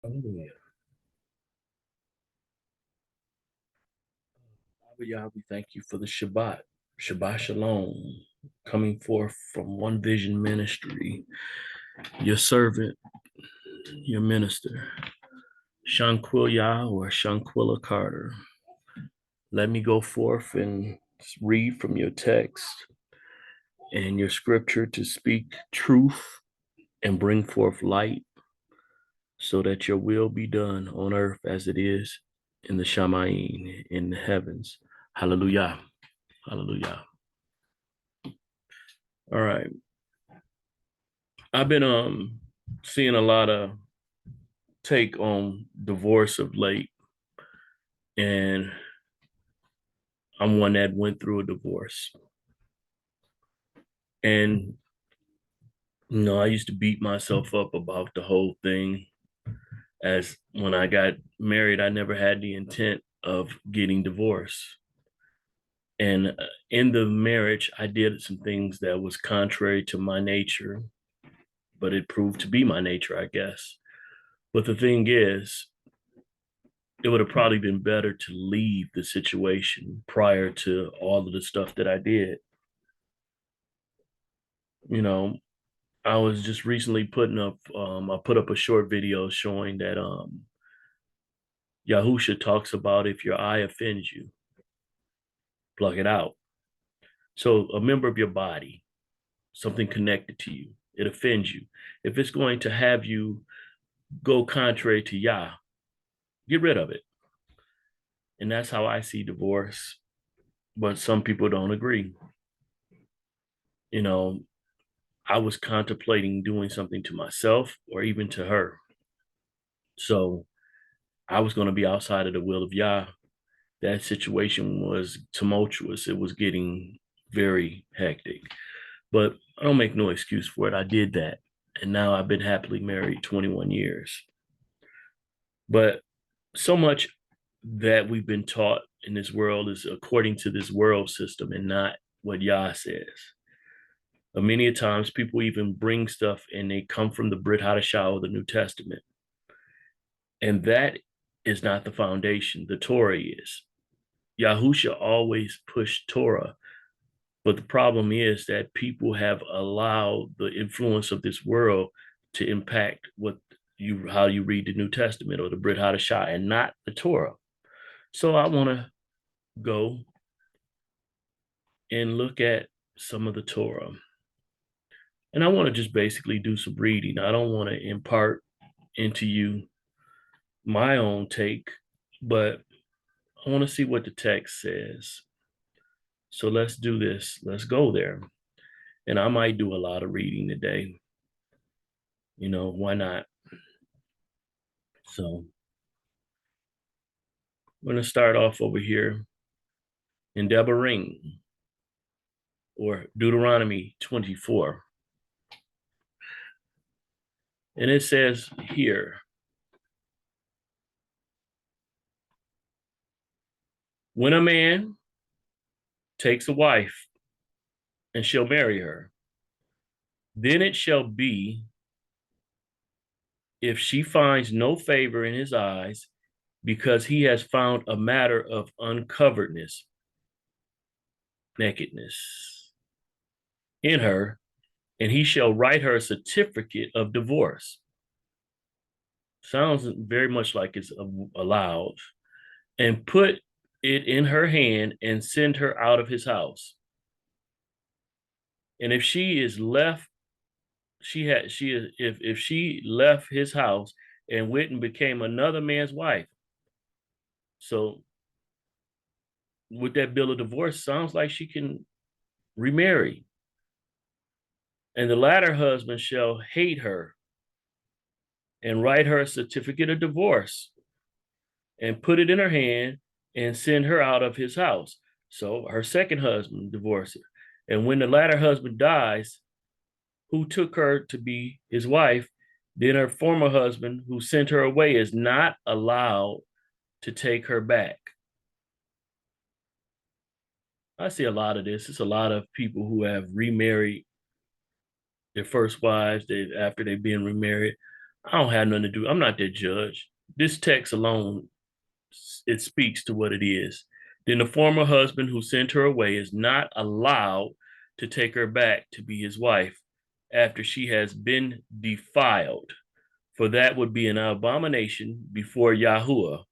Hallelujah. Abba Yah, we thank you for the Shabbat. Shabbat Shalom, coming forth from One Vision Ministry, your servant, your minister, Shanquilla Yah or Shanquilla Carter. Let me go forth and read from your text and your scripture to speak truth and bring forth light so that your will be done on earth as it is in the Shamayim, in the heavens. Hallelujah. Hallelujah. All right. I've been seeing a lot of take on divorce of late, and I'm one that went through a divorce. And I used to beat myself up about the whole thing. As when I got married, I never had the intent of getting divorced. And in the marriage, I did some things that was contrary to my nature, but it proved to be my nature, I guess. But the thing is, it would have probably been better to leave the situation prior to all of the stuff that I did. You know, I was just recently putting up, I put up a short video showing that Yahusha talks about if your eye offends you, pluck it out. So a member of your body, something connected to you, it offends you. If it's going to have you go contrary to Yah, get rid of it. And that's how I see divorce. But some people don't agree. You know, I was contemplating doing something to myself or even to her. So I was going to be outside of the will of Yah. That situation was tumultuous. It was getting very hectic. But I don't make no excuse for it. I did that. And now I've been happily married 21 years. But so much that we've been taught in this world is according to this world system and not what Yah says. Many times people even bring stuff and they come from the Brit Hadashah or the New Testament. And that is not the foundation. The Torah is. Yahusha always pushed Torah. But the problem is that people have allowed the influence of this world to impact how you read the New Testament or the Brit Hadashah and not the Torah. So I want to go and look at some of the Torah. And I want to just basically do some reading. I don't want to impart into you my own take, but I want to see what the text says. So let's do this. Let's go there. And I might do a lot of reading today. Why not? So I'm going to start off over here in Devarim or Deuteronomy 24. And it says here, when a man takes a wife and shall marry her, then it shall be, if she finds no favor in his eyes, because he has found a matter of uncoveredness, nakedness in her, and he shall write her a certificate of divorce. Sounds very much like it's allowed. And put it in her hand and send her out of his house. And if she is left, if she left his house and went and became another man's wife. So with that bill of divorce, sounds like she can remarry. And the latter husband shall hate her and write her a certificate of divorce and put it in her hand and send her out of his house. So her second husband divorced her. And when the latter husband dies, who took her to be his wife, then her former husband who sent her away is not allowed to take her back. I see a lot of this. It's a lot of people who have remarried their first wives after they've been remarried. I don't have nothing to do. I'm not their judge. This text alone, it speaks to what it is. Then the former husband who sent her away is not allowed to take her back to be his wife after she has been defiled, for that would be an abomination before Yahuwah.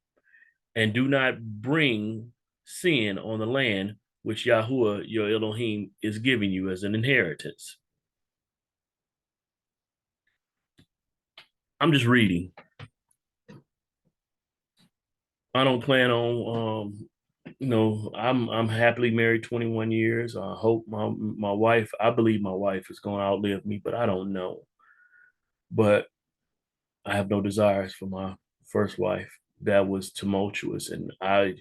And do not bring sin on the land which Yahuwah, your Elohim, is giving you as an inheritance. I'm just reading. I don't plan on I'm happily married 21 years. I hope my wife, I believe my wife is going to outlive me, but I don't know. But I have no desires for my first wife. That was tumultuous, and I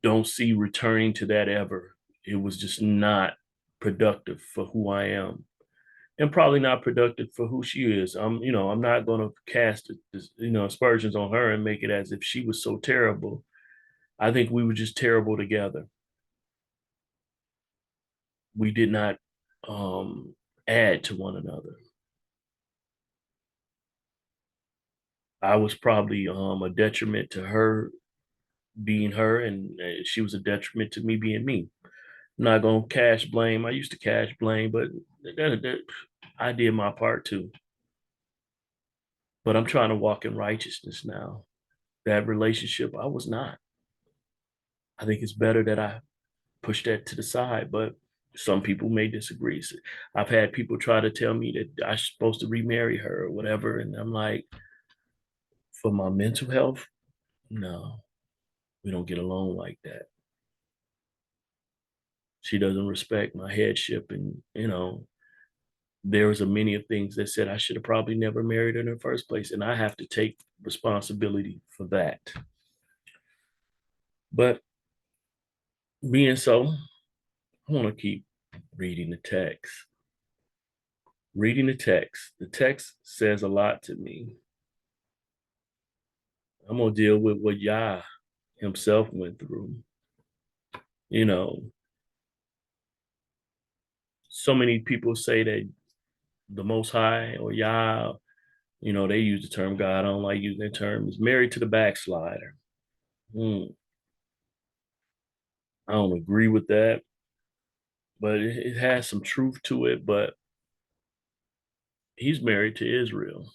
don't see returning to that ever. It was just not productive for who I am, and probably not productive for who she is. I'm not going to cast aspersions on her and make it as if she was so terrible. I think we were just terrible together. We did not add to one another. I was probably a detriment to her being her, and she was a detriment to me being me. I'm not gonna cash blame. I used to cash blame, but I did my part too. But I'm trying to walk in righteousness now. That relationship, I was not. I think it's better that I push that to the side, but some people may disagree. So I've had people try to tell me that I'm supposed to remarry her or whatever, and I'm like, for my mental health, no, we don't get along like that. She doesn't respect my headship, and there was a many of things that said I should have probably never married her in the first place, and I have to take responsibility for that. But being so, I want to keep reading the text. Reading the text says a lot to me. I'm gonna deal with what Yah himself went through. You know, so many people say that the Most High or Yah, they use the term God. I don't like using that term. Is married to the backslider. I don't agree with that, but it has some truth to it. But he's married to Israel.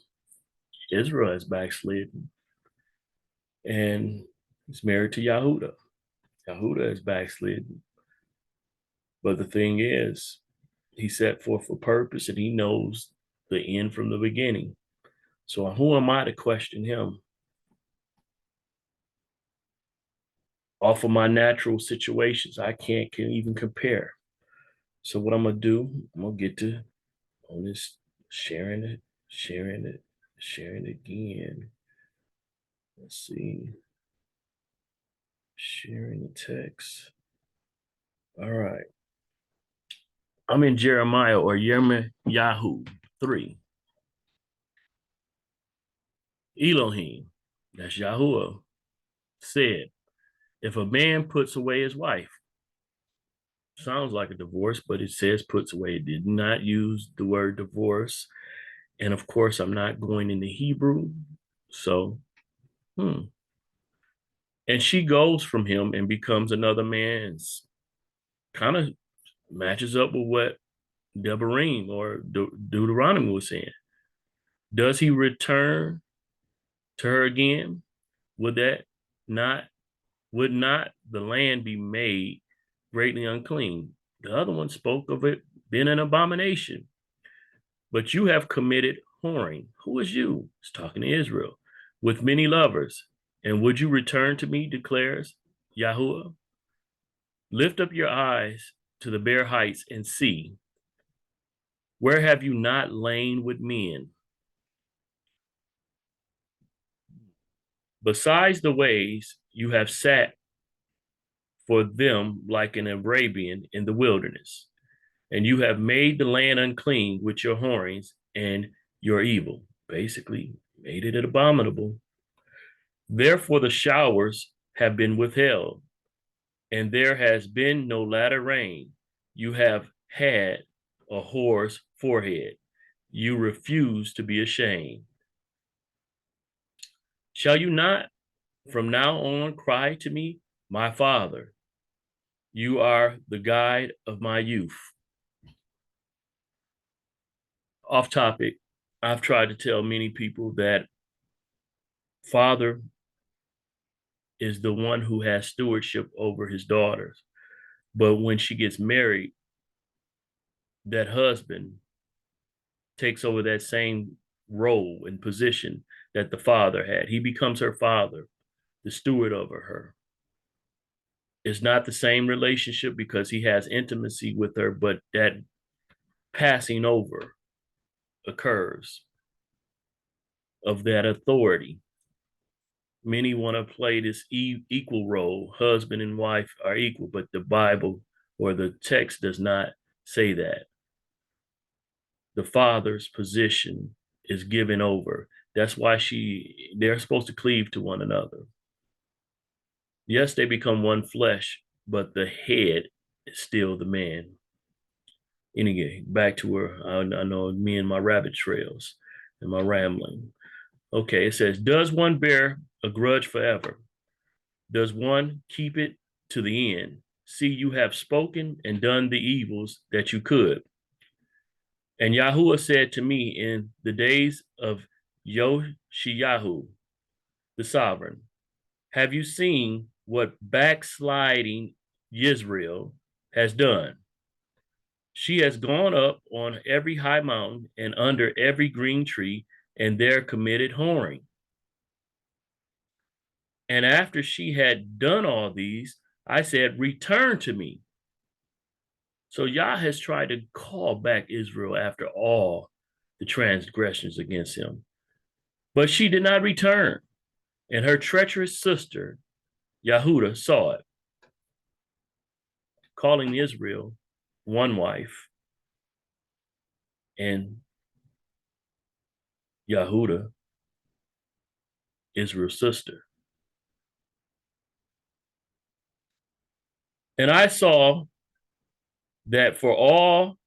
Israel has backslidden, and he's married to Yahuda. Yahuda is backslidden. But the thing is, he set forth a purpose, and he knows the end from the beginning. So who am I to question him? Off of my natural situations, I can even compare. So what I'm gonna do, I'm gonna get to on this sharing it, sharing it, sharing it again. Let's see. Sharing the text. All right. I'm in Jeremiah or Yirmiyahu 3. Elohim, that's Yahuwah, said, if a man puts away his wife, sounds like a divorce, but it says puts away. It did not use the word divorce. And of course, I'm not going into Hebrew. So, and she goes from him and becomes another man's, kind of matches up with what Devarim or Deuteronomy was saying. Does he return to her again? Would that not, would not the land be made greatly unclean? The other one spoke of it being an abomination. But you have committed whoring. Who is you? It's talking to Israel. With many lovers. And would you return to me, declares Yahuwah? Lift up your eyes to the bare heights and see. Where have you not lain with men? Besides the ways you have sat for them like an Arabian in the wilderness, and you have made the land unclean with your whorings and your evil. Basically, made it abominable. Therefore, the showers have been withheld, and there has been no latter rain. You have had a whore's forehead. you refuse to be ashamed. Shall you not from now on cry to me, my Father? You are the guide of my youth. Off topic, I've tried to tell many people that father is the one who has stewardship over his daughters. But when she gets married, that husband takes over that same role and position that the father had. He becomes her father, the steward over her. It's not the same relationship because he has intimacy with her, but that passing over occurs of that authority. Many want to play this equal role. Husband and wife are equal, but the Bible or the text does not say that. The father's position is given over. That's why they're supposed to cleave to one another. Yes, they become one flesh, but the head is still the man. Anyway, back to where I know me and my rabbit trails and my rambling. Okay, it says, does one bear a grudge forever? Does one keep it to the end? See, you have spoken and done the evils that you could. And Yahuwah said to me in the days of Yoshiyahu, the sovereign, have you seen what backsliding Israel has done? She has gone up on every high mountain and under every green tree, and there committed whoring. And after she had done all these, I said, return to me. So Yah has tried to call back Israel after all the transgressions against him. But she did not return. And her treacherous sister, Yahuda, saw it, calling Israel one wife and Yahuda, Israel's sister. And I saw that for all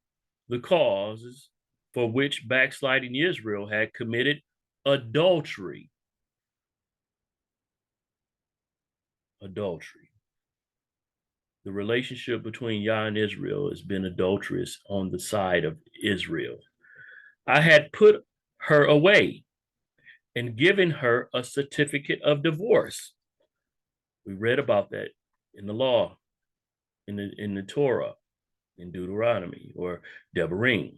the causes for which backsliding Israel had committed adultery. Adultery. The relationship between Yah and Israel has been adulterous on the side of Israel. I had put her away and given her a certificate of divorce. We read about that in the law, in the Torah, in Deuteronomy or Devarim.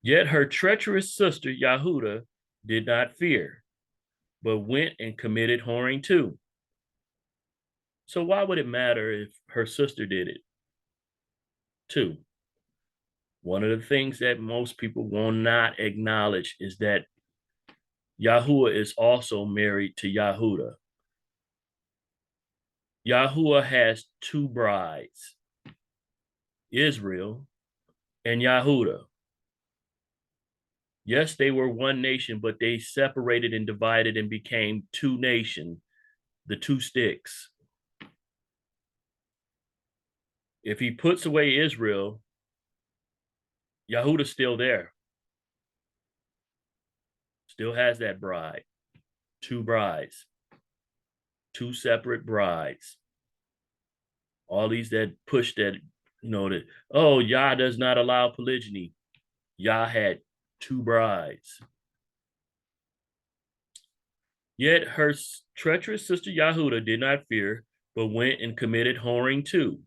Yet her treacherous sister Yahuda did not fear, but went and committed whoring too. So why would it matter if her sister did it too? One of the things that most people will not acknowledge is that Yahuwah is also married to Yahuda. Yahuwah has two brides, Israel and Yahuda. Yes, they were one nation, but they separated and divided and became two nations, the two sticks. If he puts away Israel, Yahuda's still there. Still has that bride. Two brides. Two separate brides. All these that push that, that, oh, Yah does not allow polygyny. Yah had two brides. Yet her treacherous sister Yahuda did not fear, but went and committed whoring too.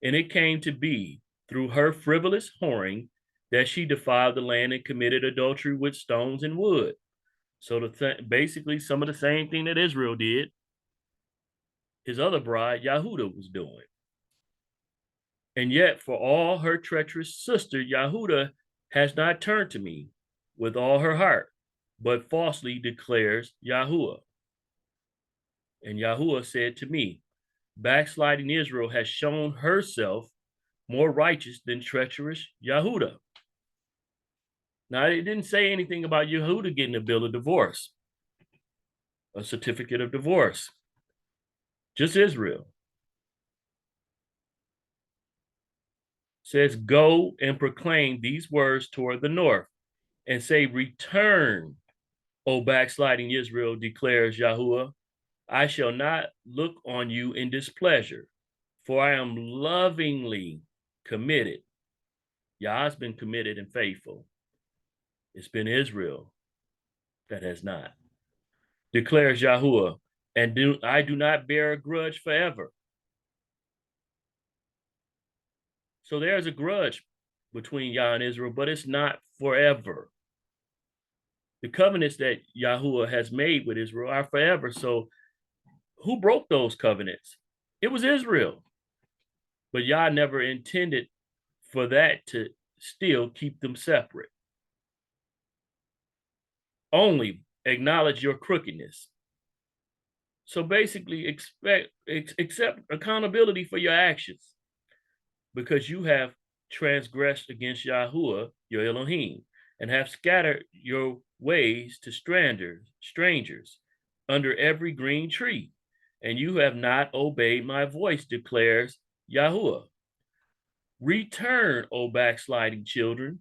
And it came to be through her frivolous whoring that she defiled the land and committed adultery with stones and wood. So basically some of the same thing that Israel did, his other bride, Yahuda, was doing. And yet for all her treacherous sister, Yahuda has not turned to me with all her heart, but falsely declares Yahuwah. And Yahuwah said to me, backsliding Israel has shown herself more righteous than treacherous Yahuda. Now, it didn't say anything about Yahuda getting a bill of divorce, a certificate of divorce, just Israel. Says, go and proclaim these words toward the north. and say, return, O backsliding Israel, declares Yahuwah. I shall not look on you in displeasure, for I am lovingly committed. Yah's been committed and faithful. It's been Israel that has not, declares Yahuwah, and I do not bear a grudge forever. So there's a grudge between Yah and Israel, but it's not forever. The covenants that Yahuwah has made with Israel are forever. So who broke those covenants? It was Israel. But Yah never intended for that to still keep them separate. Only acknowledge your crookedness. So basically, accept accountability for your actions, because you have transgressed against Yahuwah, your Elohim, and have scattered your ways to strangers under every green tree, and you have not obeyed my voice, declares Yahuwah. Return, O backsliding children,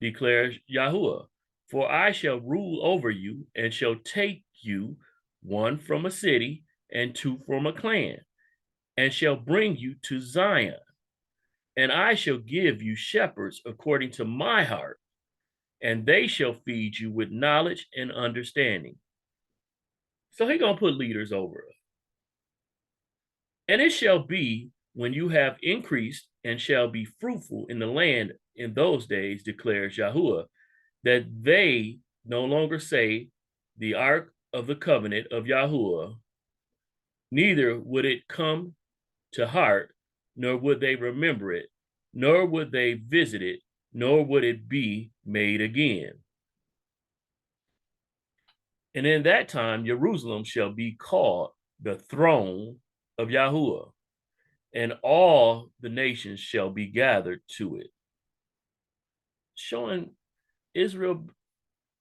declares Yahuwah, for I shall rule over you and shall take you, one from a city and two from a clan, and shall bring you to Zion. And I shall give you shepherds according to my heart, and they shall feed you with knowledge and understanding. So he's going to put leaders over us. And it shall be when you have increased and shall be fruitful in the land in those days, declares Yahuwah, that they no longer say the ark of the covenant of Yahuwah, neither would it come to heart, nor would they remember it, nor would they visit it, nor would it be made again. And in that time, Jerusalem shall be called the throne of Yahuwah, and all the nations shall be gathered to it. Showing Israel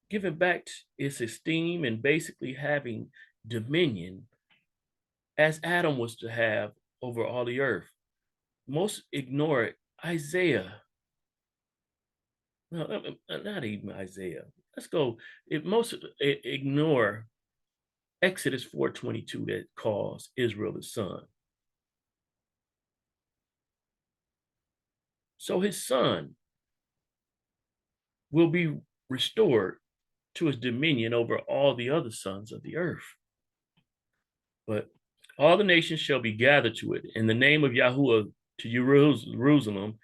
giving back its esteem and basically having dominion as Adam was to have over all the earth. Most ignore it. Isaiah. No, not even Isaiah. Let's go. Most ignore Exodus 4:22 that calls Israel the son. So his son will be restored to his dominion over all the other sons of the earth. But all the nations shall be gathered to it in the name of Yahuwah to Jerusalem,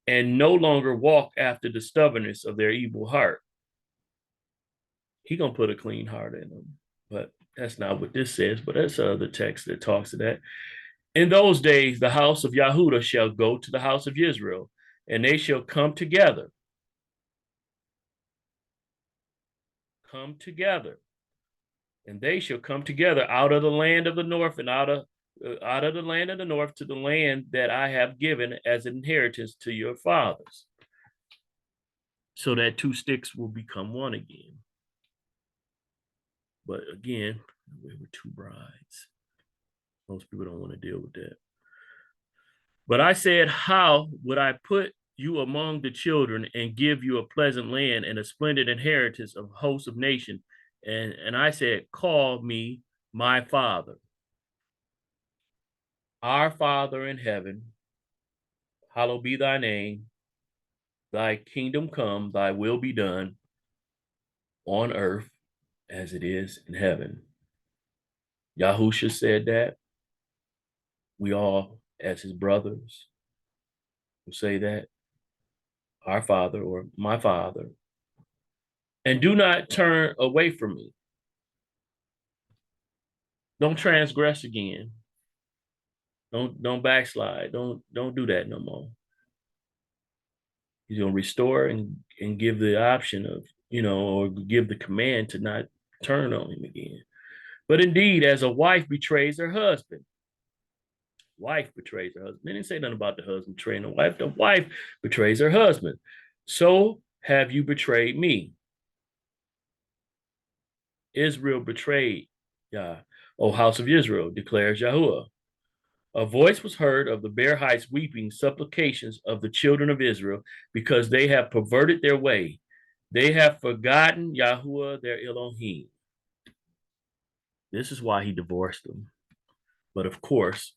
and no longer walk after the stubbornness of their evil heart. He gonna put a clean heart in them, but that's not what this says. But that's the text that talks to that. In those days, the house of Yahudah shall go to the house of Israel, and they shall come together. Come together, and they shall come together out of the land of the north and out of the land of the north to the land that I have given as an inheritance to your fathers, so that two sticks will become one again. But again, we were two brides. Most people don't want to deal with that. But I said, how would I put you among the children and give you a pleasant land and a splendid inheritance of hosts of nations? And I said, call me my father. Our Father in heaven, hallowed be thy name. Thy kingdom come, thy will be done on earth as it is in heaven. Yahusha said that. We all, as his brothers, will say that. Our Father, or my Father. And do not turn away from me. Don't transgress again. Don't backslide. Don't do that no more. He's gonna restore and give the option of, or give the command to not turn on him again. But indeed, as a wife betrays her husband, wife betrays her husband. They didn't say nothing about the husband betraying the wife. The wife betrays her husband. So have you betrayed me. Israel betrayed Yah. O house of Israel, declares Yahuwah. A voice was heard of the bare heights weeping supplications of the children of Israel, because they have perverted their way. They have forgotten Yahuwah their Elohim. This is why he divorced them. But of course,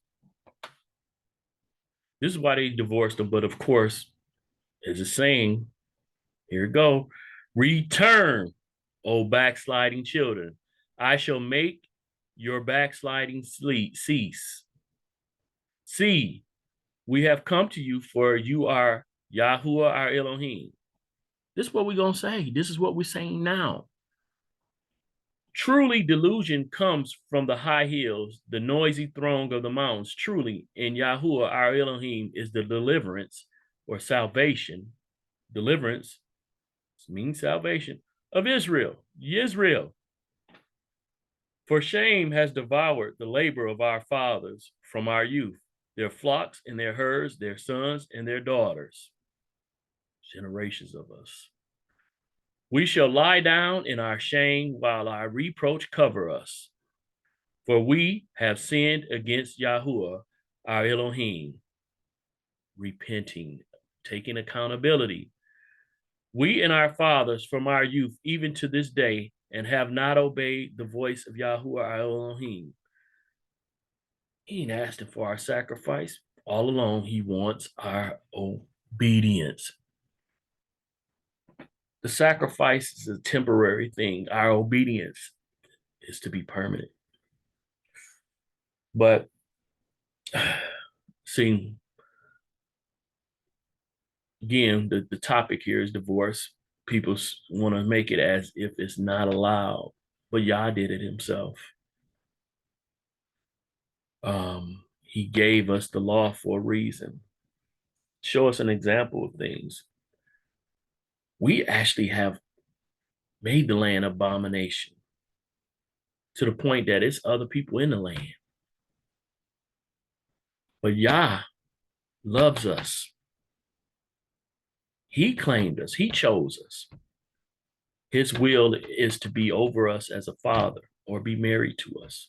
this is why they divorced them. But of course, as a saying, here we go. Return, O backsliding children. I shall make your backsliding cease. See, we have come to you, for you are Yahuwah our Elohim. This is what we're going to say. This is what we're saying now. Truly, delusion comes from the high hills, the noisy throng of the mountains. Truly, in Yahuwah our Elohim is the deliverance or salvation. Deliverance means salvation of Israel. Yisrael. For shame has devoured the labor of our fathers from our youth, their flocks and their herds, their sons and their daughters. Generations of us. We shall lie down in our shame while our reproach cover us. For we have sinned against Yahuwah, our Elohim, repenting, taking accountability. We and our fathers from our youth, even to this day, and have not obeyed the voice of Yahuwah, our Elohim. He ain't asking for our sacrifice. All along, he wants our obedience. The sacrifice is a temporary thing. Our obedience is to be permanent. But see, again, the topic here is divorce. People want to make it as if it's not allowed, but Yah did it himself. He gave us the law for a reason. Show us an example of things. We actually have made the land abomination to the point that it's other people in the land. But Yah loves us. He claimed us. He chose us. His will is to be over us as a father or be married to us.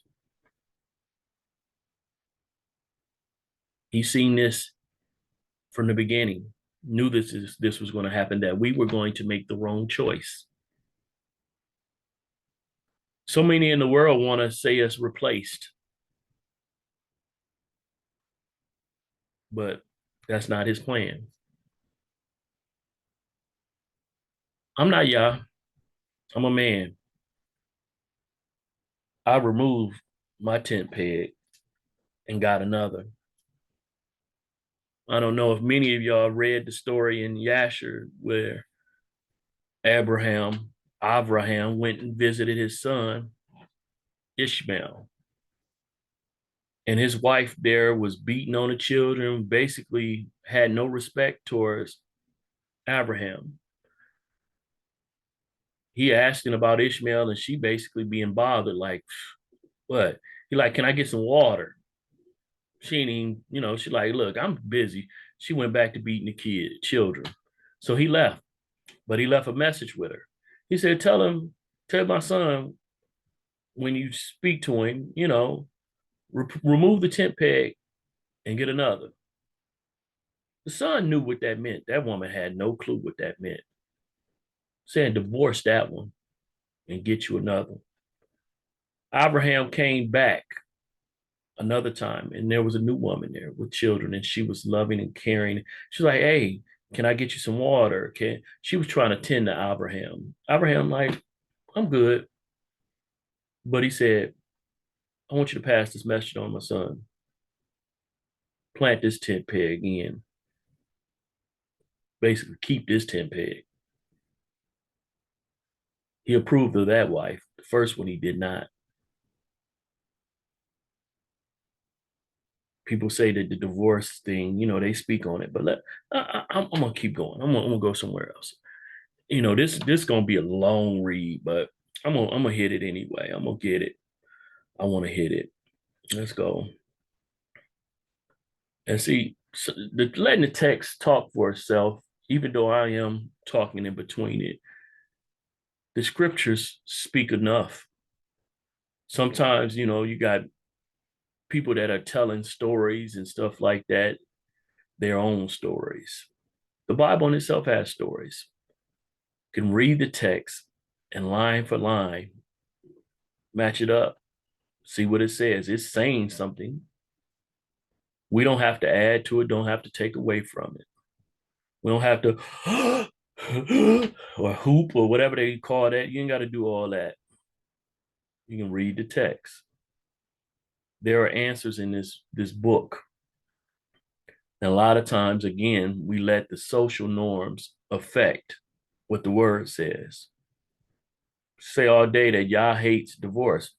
He's seen this from the beginning, knew this was going to happen, that we were going to make the wrong choice. So many in the world want to say us replaced. But that's not his plan. I'm not Yah. I'm a man. I removed my tent peg and got another. I don't know if many of y'all read the story in Yasher where Abraham went and visited his son, Ishmael. And his wife there was beating on the children, basically had no respect towards Abraham. He asking about Ishmael and she basically being bothered, like, what? He like, can I get some water? She ain't even, she like, look, I'm busy. She went back to beating the children. So he left, but he left a message with her. He said, tell my son, when you speak to him, remove the tent peg and get another. The son knew what that meant. That woman had no clue what that meant. Saying divorce that one and get you another. Abraham came back another time and there was a new woman there with children and she was loving and caring. She's like, hey, can I get you some water? She was trying to tend to Abraham. Abraham like, I'm good. But he said, I want you to pass this message on my son. Plant this tent peg in. Basically, keep this tent peg. He approved of that wife. The first one he did not. People say that the divorce thing, they speak on it, but I'm gonna keep going. I'm gonna go somewhere else. This gonna be a long read, but I'm gonna hit it anyway. I'm gonna get it. I want to hit it. Let's go. And see, so letting the text talk for itself, even though I am talking in between it, the scriptures speak enough. Sometimes, you got people that are telling stories and stuff like that, their own stories. The Bible in itself has stories. can read the text and line for line, match it up, see what it says. It's saying something. We don't have to add to it, don't have to take away from it. We don't have to or hoop or whatever they call that. You ain't got to do all that. You can read the text. There are answers in this book. And a lot of times, again, we let the social norms affect what the word says. Say all day that Yah hates divorce.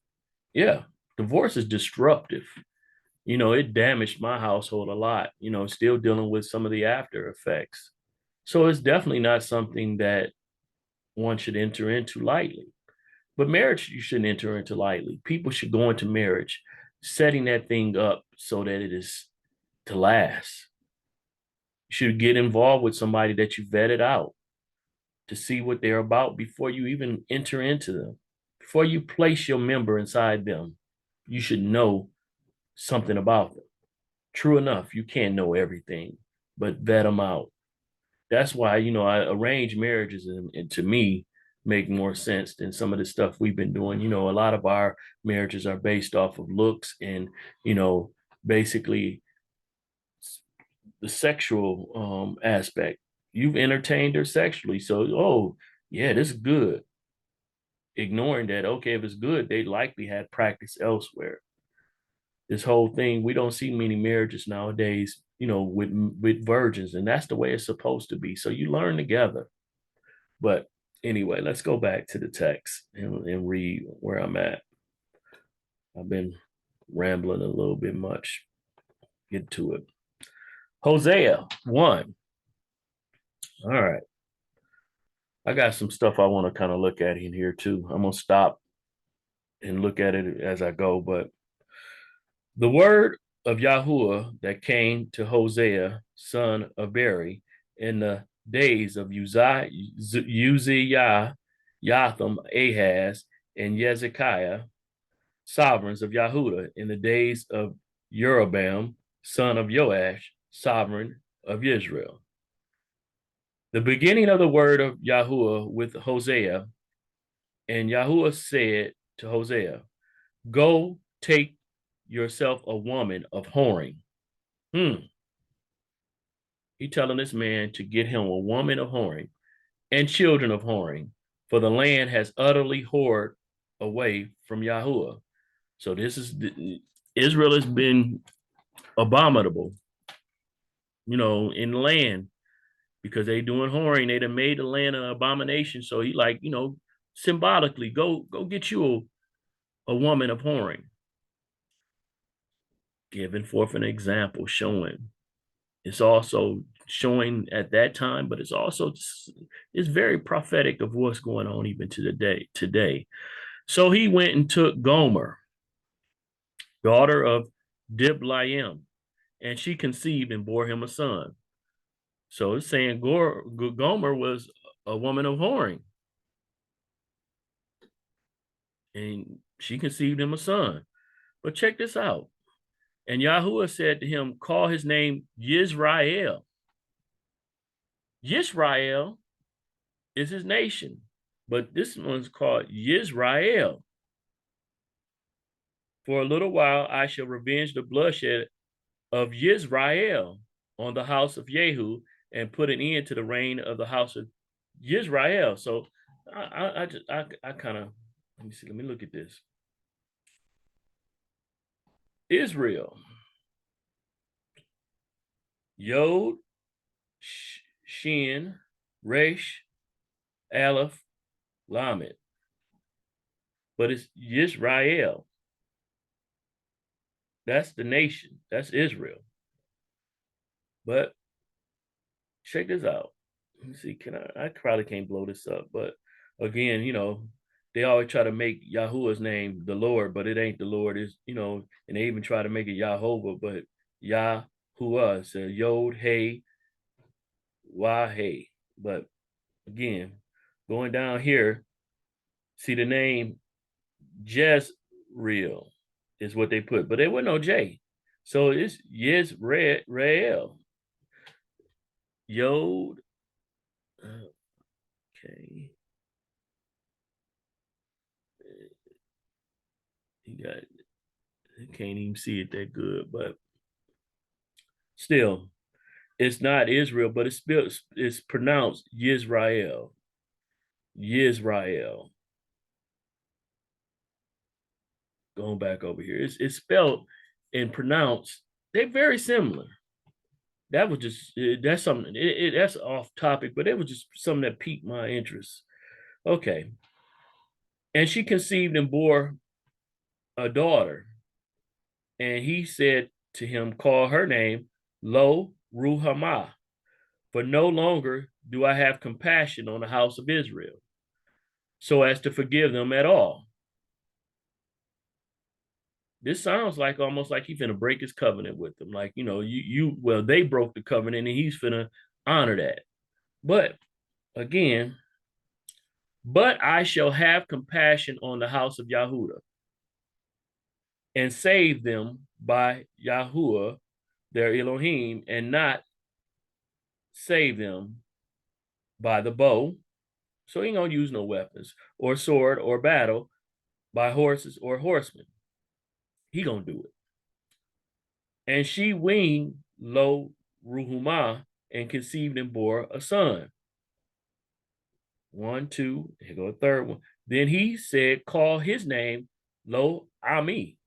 Yeah, divorce is disruptive. It damaged my household a lot, still dealing with some of the after effects. So it's definitely not something that one should enter into lightly. But marriage, you shouldn't enter into lightly. People should go into marriage setting that thing up so that it is to last. You should get involved with somebody that you vetted out to see what they're about before you even enter into them. Before you place your member inside them, you should know something about them. True enough, you can't know everything, but vet them out. That's why, arranged marriages and to me make more sense than some of the stuff we've been doing. A lot of our marriages are based off of looks and, basically the sexual aspect. You've entertained her sexually. So, oh, yeah, this is good. Ignoring that, okay, if it's good, they likely had practice elsewhere. This whole thing, we don't see many marriages nowadays, with virgins, and that's the way it's supposed to be. So you learn together. But anyway, let's go back to the text and read where I'm at. I've been rambling a little bit much. Get to it. Hosea 1. All right. I got some stuff I want to kind of look at in here too. I'm going to stop and look at it as I go. But the word of Yahuwah that came to Hosea, son of Beri, in the days of Uzziah, Jotham, Ahaz, and Hezekiah, sovereigns of Yahudah, in the days of Jeroboam, son of Joash, sovereign of Israel. The beginning of the word of Yahuwah with Hosea, and Yahuwah said to Hosea, go take yourself a woman of whoring. He telling this man to get him a woman of whoring and children of whoring, for the land has utterly whored away from Yahuwah. So this is Israel has been abominable, in the land because they doing whoring. They done made the land an abomination. So he symbolically go get you a woman of whoring, giving forth an example, showing. It's also showing at that time, but it's very prophetic of what's going on even to the day today. So he went and took Gomer, daughter of Diblaim, and she conceived and bore him a son. So it's saying Gomer was a woman of whoring, and she conceived him a son. But check this out. And Yahuwah said to him, call his name Yisrael. Yisrael is his nation, but this one's called Yisrael. For a little while I shall revenge the bloodshed of Yisrael on the house of Jehu and put an end to the reign of the house of Yisrael. So I kind of, let me look at this. Israel, Yod, Shin, Resh, Aleph, Lamed. But it's Yisrael. That's the nation. That's Israel. But check this out. Let me see. I probably can't blow this up, but again, they always try to make Yahuwah's name the Lord, but it ain't the Lord. Is and they even try to make it Yahovah, but Yahuwah. So Yod Hey Wah Hey. But again, going down here, see the name Jezreel is what they put, but there was no J. So it's Yisrael. Yod. Okay. You got, I can't even see it that good, but still, it's not Israel, but it's pronounced Yisrael. Yisrael. Going back over here. It's spelled and pronounced, they're very similar. That was just that's something that's off topic, but it was just something that piqued my interest. Okay. And she conceived and bore a daughter. And he said to him, call her name Lo Ruhamah, for no longer do I have compassion on the house of Israel, so as to forgive them at all. This sounds like almost like he's gonna break his covenant with them. Like, well, they broke the covenant and he's gonna honor that. But again, but I shall have compassion on the house of Yahudah and save them by Yahuwah, their Elohim, and not save them by the bow. So he ain't gonna use no weapons or sword or battle by horses or horsemen. He gonna do it. And she weaned Lo Ruhumah and conceived and bore a son. One, two, here go a third one. Then he said, call his name Lo Ami,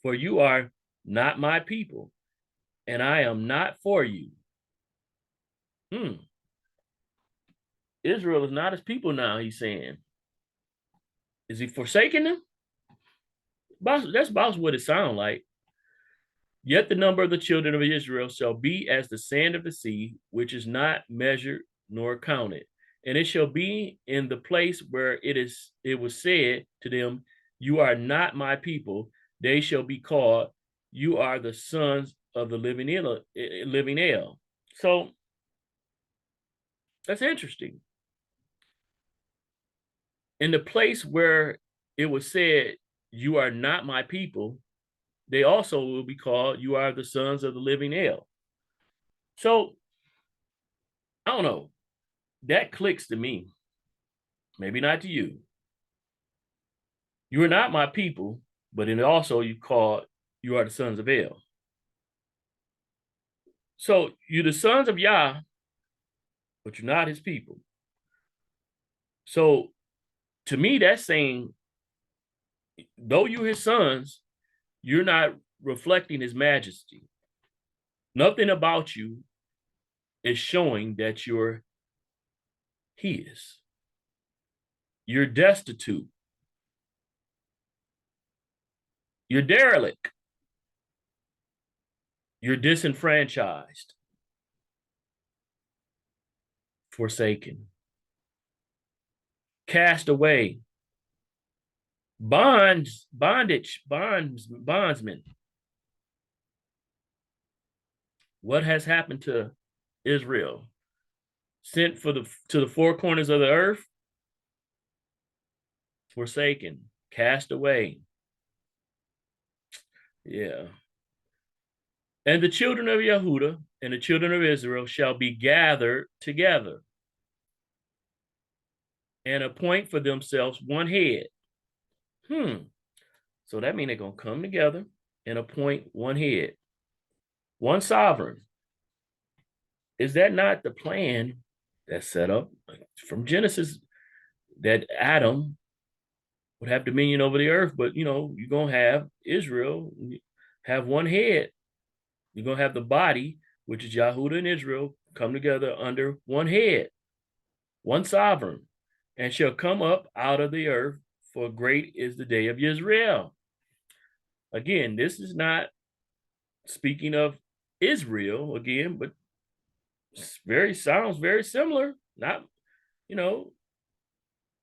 for you are not my people, and I am not for you. Israel is not his people now, he's saying. Is he forsaking them? That's about what it sounds like. Yet the number of the children of Israel shall be as the sand of the sea, which is not measured nor counted. And it shall be in the place where it was said to them, you are not my people, they shall be called, you are the sons of the living El. So that's interesting. In the place where it was said, you are not my people, they also will be called, you are the sons of the living El. So I don't know. That clicks to me. Maybe not to you. You are not my people, but then also you are the sons of El. So you're the sons of Yah, but you're not his people. So to me, that's saying, though you're his sons, you're not reflecting his majesty. Nothing about you is showing that you're his. You're destitute. You're derelict. You're disenfranchised, forsaken, cast away, bondsman. What has happened to Israel? Sent to the four corners of the earth, forsaken, cast away. Yeah. And the children of Yehuda and the children of Israel shall be gathered together and appoint for themselves one head. So that means they're going to come together and appoint one head, one sovereign. Is that not the plan that's set up from Genesis, that Adam would have dominion over the earth? But, you're going to have Israel have one head. You're going to have the body, which is Yahudah and Israel, come together under one head, one sovereign, and shall come up out of the earth, for great is the day of Israel. Again, this is not speaking of Israel again, but sounds very similar. Not,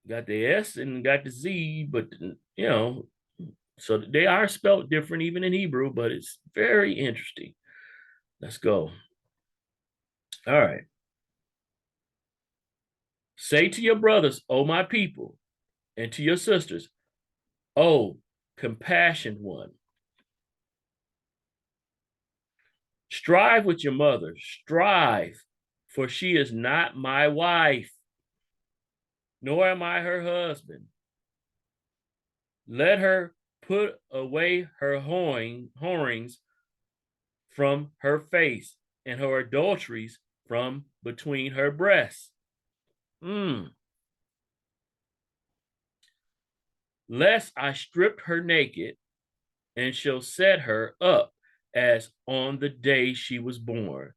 got the S and got the Z, but so they are spelled different even in Hebrew, but it's very interesting. Let's go. All right. Say to your brothers, O my people, and to your sisters, O compassionate one. Strive with your mother, strive, for she is not my wife. nor am I her husband. Let her put away her whorings from her face, and her adulteries from between her breasts. Lest I strip her naked, and shall set her up as on the day she was born,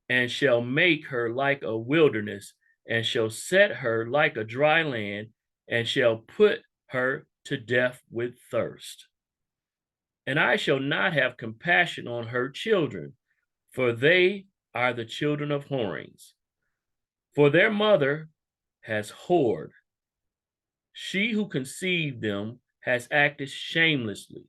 and shall make her like a wilderness, and shall set her like a dry land, and shall put her to death with thirst. And I shall not have compassion on her children, for they are the children of whorings. For their mother has whored. She who conceived them has acted shamelessly.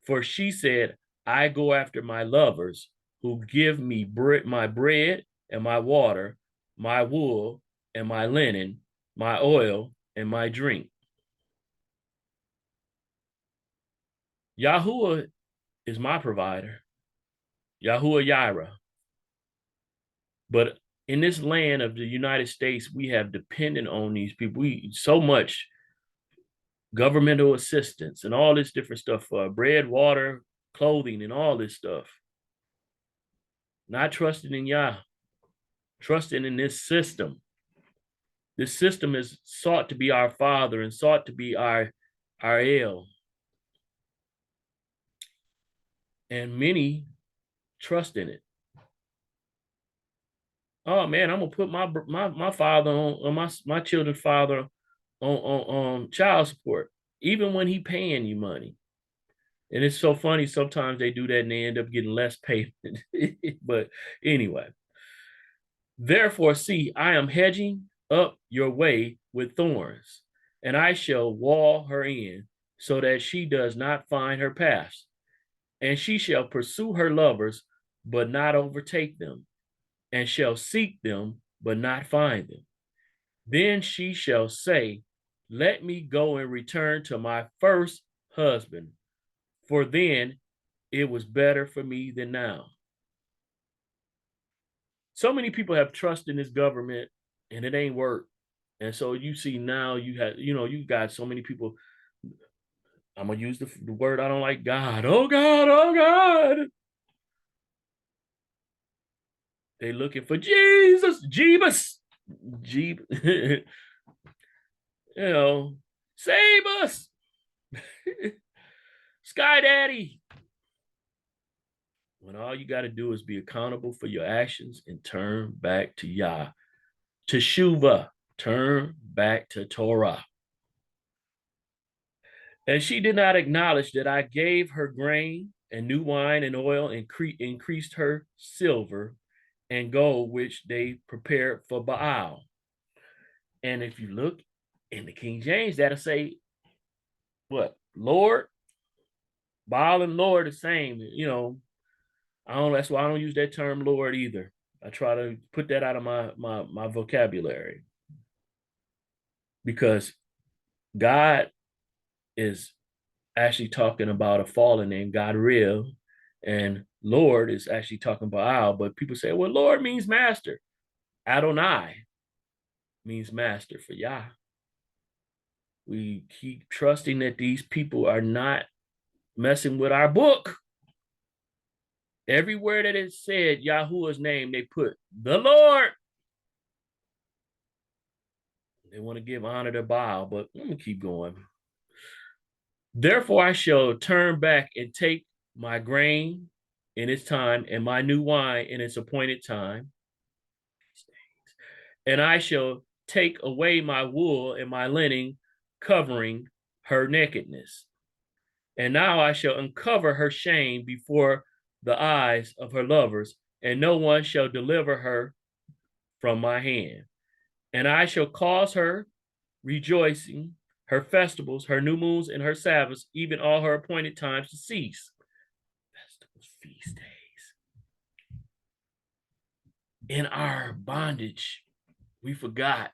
For she said, I go after my lovers who give me my bread and my water, my wool and my linen, my oil and my drink. Yahuwah is my provider, Yahuwah Yireh. But in this land of the United States, we have depended on these people. We so much governmental assistance and all this different stuff for bread, water, clothing, and all this stuff. Not trusting in Yah, trusting in this system. This system is sought to be our father and sought to be our El. And many trust in it. Oh man, I'm gonna put my father on my children's father on child support, even when he paying you money. And it's so funny, sometimes they do that and they end up getting less payment. But anyway, therefore, see, I am hedging up your way with thorns, and I shall wall her in, so that she does not find her paths. And she shall pursue her lovers, but not overtake them, and shall seek them, but not find them. Then she shall say, let me go and return to my first husband, for then it was better for me than now. So many people have trust in this government and it ain't work. And so you see now you got so many people. I'm gonna use the word I don't like, God. Oh God, oh God. They looking for Jesus, Jeebus, Jeeb, save us, Sky Daddy. When all you got to do is be accountable for your actions and turn back to Yah, Teshuvah, turn back to Torah. And she did not acknowledge that I gave her grain and new wine and oil, and increased her silver and gold, which they prepared for Baal. And if you look in the King James, that'll say, what? Lord? Baal and Lord the same, that's why I don't use that term Lord either. I try to put that out of my vocabulary, because God is actually talking about a fallen name, God real, and Lord is actually talking about Baal. But people say, well, Lord means master. Adonai means master for Yah. We keep trusting that these people are not messing with our book. Everywhere that it said Yahuwah's name, they put the Lord. They want to give honor to Baal, but let me keep going. Therefore, I shall turn back and take my grain in its time and my new wine in its appointed time. And I shall take away my wool and my linen, covering her nakedness. And now I shall uncover her shame before the eyes of her lovers, and no one shall deliver her from my hand. And I shall cause her rejoicing, her festivals, her new moons, and her Sabbaths, even all her appointed times to cease. Festivals, feast days. In our bondage, we forgot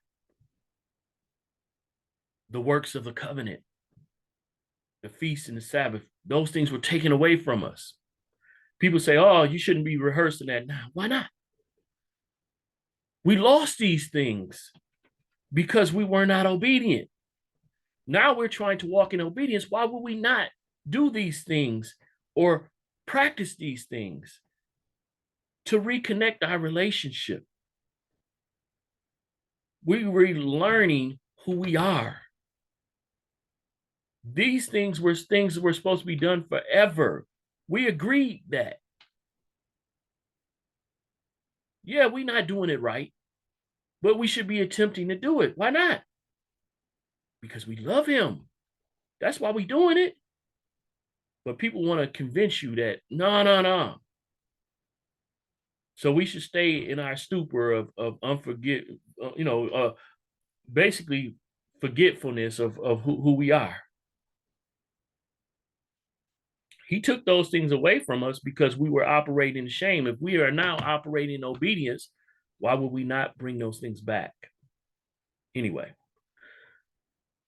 the works of the covenant, the feast and the Sabbath. Those things were taken away from us. People say, oh, you shouldn't be rehearsing that now. Why not? We lost these things. because we were not obedient. Now we're trying to walk in obedience. Why would we not do these things or practice these things to reconnect our relationship? We're relearning who we are. These things were supposed to be done forever. We agreed that. Yeah, we're not doing it right, but we should be attempting to do it. Why not? Because we love him. That's why we're doing it. But people want to convince you that no, no, no. So we should stay in our stupor of basically forgetfulness of who we are. He took those things away from us because we were operating in shame. If we are now operating in obedience, why would we not bring those things back? Anyway,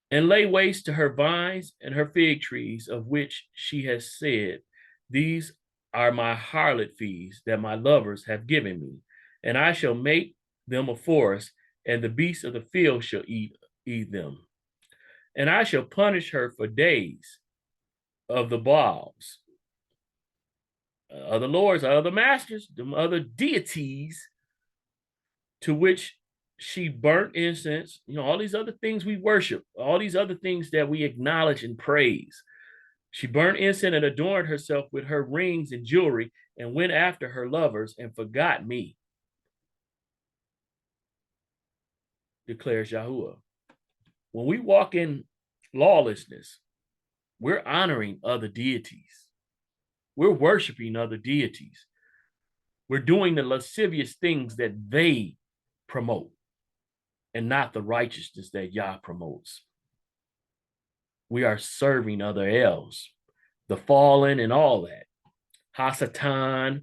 and lay waste to her vines and her fig trees, of which she has said, these are my harlot fees that my lovers have given me, and I shall make them a forest, and the beasts of the field shall eat them. And I shall punish her for days of the Baals, other lords, other masters, them other deities to which she burnt incense, all these other things we worship, all these other things that we acknowledge and praise. She burnt incense and adorned herself with her rings and jewelry and went after her lovers and forgot me, declares Yahuwah. When we walk in lawlessness, we're honoring other deities. We're worshiping other deities. We're doing the lascivious things that they promote and not the righteousness that Yah promotes. We are serving other elves, the fallen and all that. Hasatan,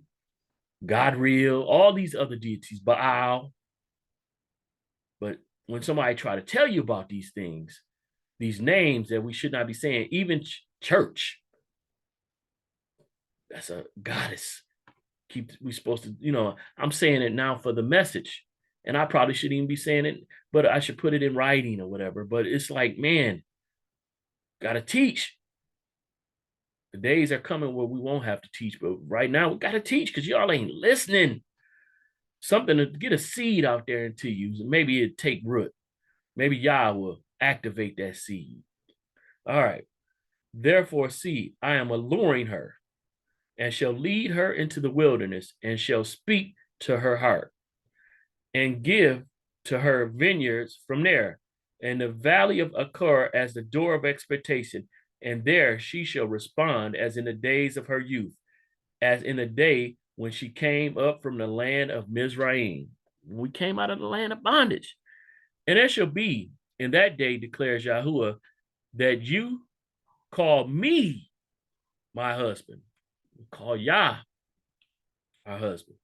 Godriel, all these other deities, Baal. But when somebody try to tell you about these things, these names that we should not be saying, even church, that's a goddess. We supposed to, I'm saying it now for the message. And I probably shouldn't even be saying it, but I should put it in writing or whatever. But it's like, man, gotta teach. The days are coming where we won't have to teach, but right now we gotta teach because y'all ain't listening. Something to get a seed out there into you. Maybe it take root. Maybe Yah will activate that seed. All right. Therefore, see, I am alluring her and shall lead her into the wilderness and shall speak to her heart and give to her vineyards from there and the valley of Achor as the door of expectation. And there she shall respond as in the days of her youth, as in the day when she came up from the land of Mizraim. We came out of the land of bondage. And it shall be in that day, declares Yahuwah, that you call me my husband, call Yah our husband,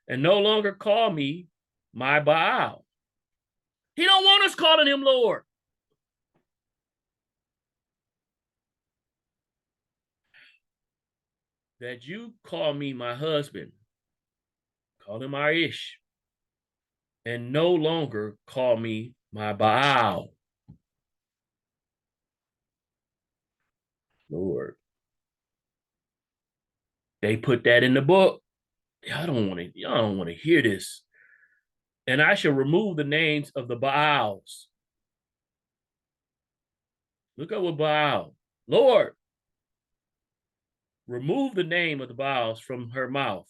and no longer call me my Baal. He don't want us calling him Lord. That you call me my husband, call him Aish, and no longer call me my Baal. Lord. They put that in the book. Y'all don't want to hear this. And I shall remove the names of the Baals. Look up what Baal. Lord, remove the name of the Baals from her mouth.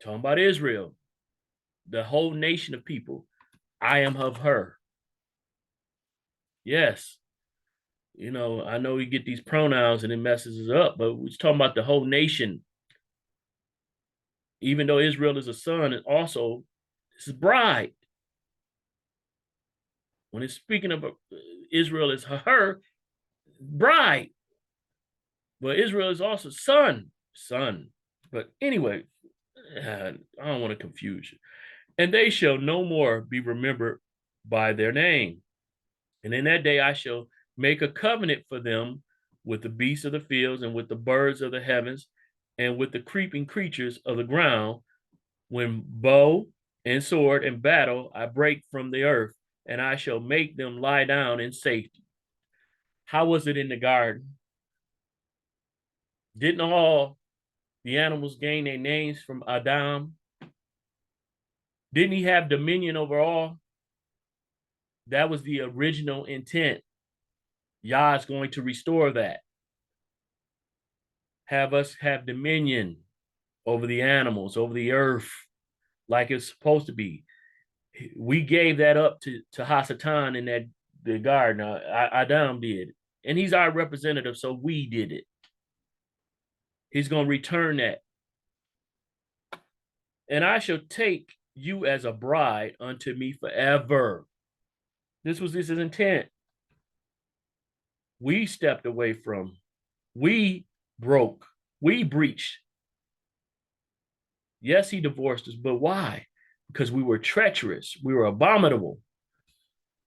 Talking about Israel, the whole nation of people. I am of her. Yes. I know we get these pronouns and it messes us up, but we're talking about the whole nation. Even though Israel is a son, and also this is bride. When it's speaking of Israel as her bride, but Israel is also son. But anyway, I don't want to confuse you. And they shall no more be remembered by their name. And in that day I shall make a covenant for them with the beasts of the fields and with the birds of the heavens and with the creeping creatures of the ground, when bow and sword and battle I break from the earth, and I shall make them lie down in safety. How was it in the garden? Didn't all the animals gain their names from Adam? Didn't he have dominion over all? That was the original intent. Yah is going to restore that. Have us have dominion over the animals, over the earth, like it's supposed to be. We gave that up to Hasatan in the garden. Adam did, and he's our representative, so we did it. He's going to return that. And I shall take you as a bride unto me forever. This was his intent. We stepped away from, we broke, we breached. Yes, he divorced us, but why? Because we were treacherous, we were abominable.